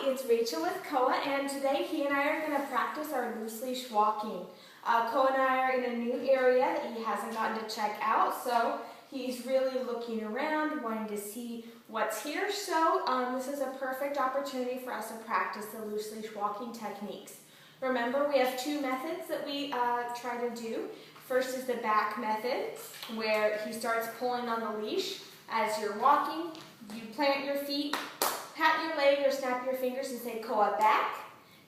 it's Rachel with Koa, and today he and I are going to practice our loose leash walking. Koa and I are in a new area that he hasn't gotten to check out, so he's really looking around, wanting to see what's here. So this is a perfect opportunity for us to practice the loose leash walking techniques. Remember, we have two methods that we try to do. First is the back method, where he starts pulling on the leash. As you're walking, you plant your feet, pat your leg or snap your fingers and say Koa back,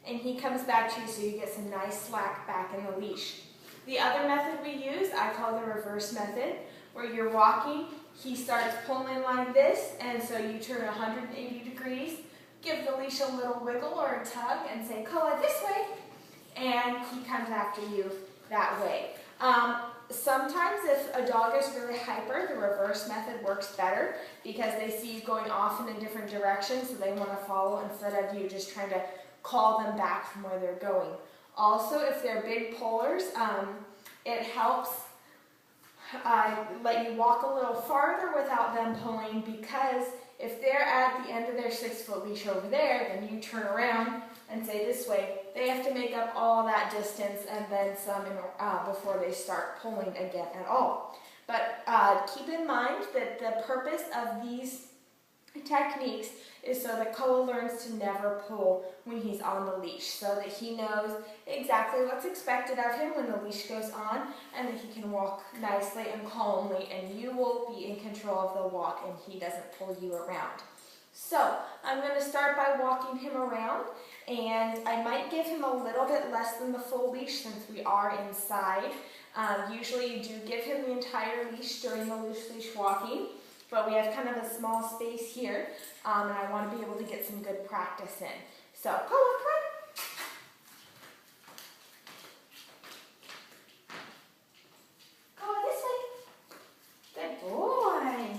and he comes back to you so you get some nice slack back in the leash. The other method we use, I call the reverse method, where you're walking, he starts pulling like this, and so you turn 180 degrees, give the leash a little wiggle or a tug and say Koa this way, and he comes after you that way. Sometimes if a dog is really hyper, the reverse method works better because they see you going off in a different direction, so they want to follow instead of you just trying to call them back from where they're going. Also, if they're big pullers, it helps let you walk a little farther without them pulling, because if they're at the end of their 6-foot leash over there, then you turn around and say this way, they have to make up all that distance and then some before they start pulling again at all. But keep in mind that the purpose of these techniques is so that Koa learns to never pull when he's on the leash, so that he knows exactly what's expected of him when the leash goes on, and that he can walk nicely and calmly, and you will be in control of the walk and he doesn't pull you around. So I'm going to start by walking him around, and I might give him a little bit less than the full leash since we are inside. Usually you do give him the entire leash during the loose leash walking, but we have kind of a small space here, and I want to be able to get some good practice in. So, Koa, come on. Koa, this way. Good boy.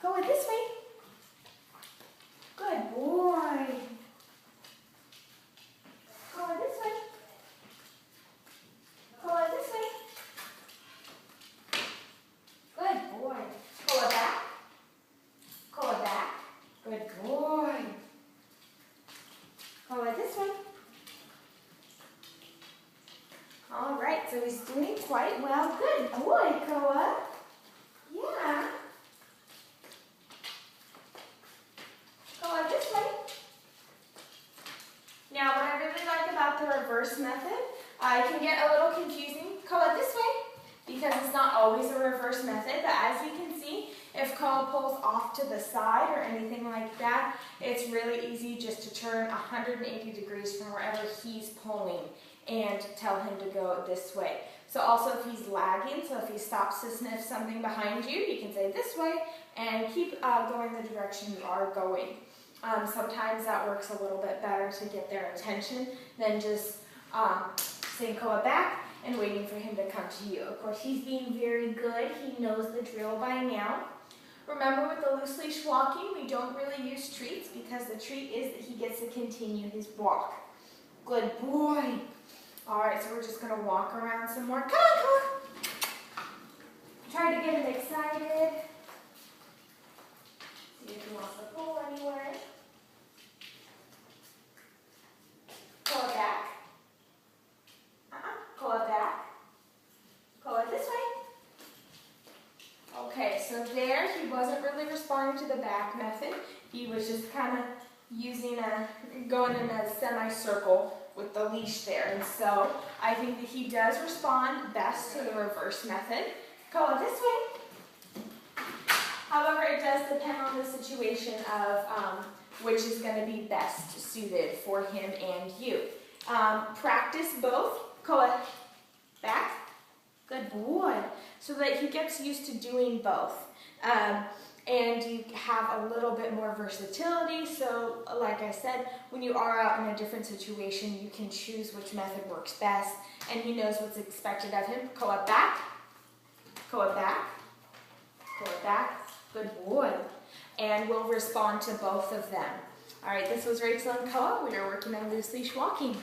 Koa, this way. Good boy. Koa, this way. Koa, this way. Good boy. Koa back. Koa back. Good boy. Koa this way. All right, so he's doing quite well. Good boy, Koa. Yeah. Koa this way. Now, what I really like about the reverse method, it can get a little confusing. Koa this way, because it's not always a reverse method, but as you can see, if Koa pulls off to the side or anything like that, it's really easy just to turn 180 degrees from wherever he's pulling and tell him to go this way. So also if he's lagging, so if he stops to sniff something behind you, you can say this way and keep going the direction you are going. Sometimes that works a little bit better to get their attention than just saying Koa back and waiting for him to come to you. Of course, he's being very good. He knows the drill by now. Remember, with the loose leash walking, we don't really use treats because the treat is that he gets to continue his walk. Good boy. All right, so we're just going to walk around some more. Come on, Koa. Try to get him excited. See if he wants to pull anywhere. Koa back. Koa back. Koa this way. Okay, so there he wasn't really responding to the back method. He was just kind of going in a semicircle with the leash there. And so I think that he does respond best to the reverse method. Koa this way. However, it does depend on the situation of which is going to be best suited for him and you. Practice both. Koa back. Good boy. So that he gets used to doing both. And you have a little bit more versatility. So like I said, when you are out in a different situation, you can choose which method works best. And he knows what's expected of him. Koa back. Koa back. Koa back. Good boy. And we'll respond to both of them. All right, this was Rachel and Koa. We are working on loose leash walking.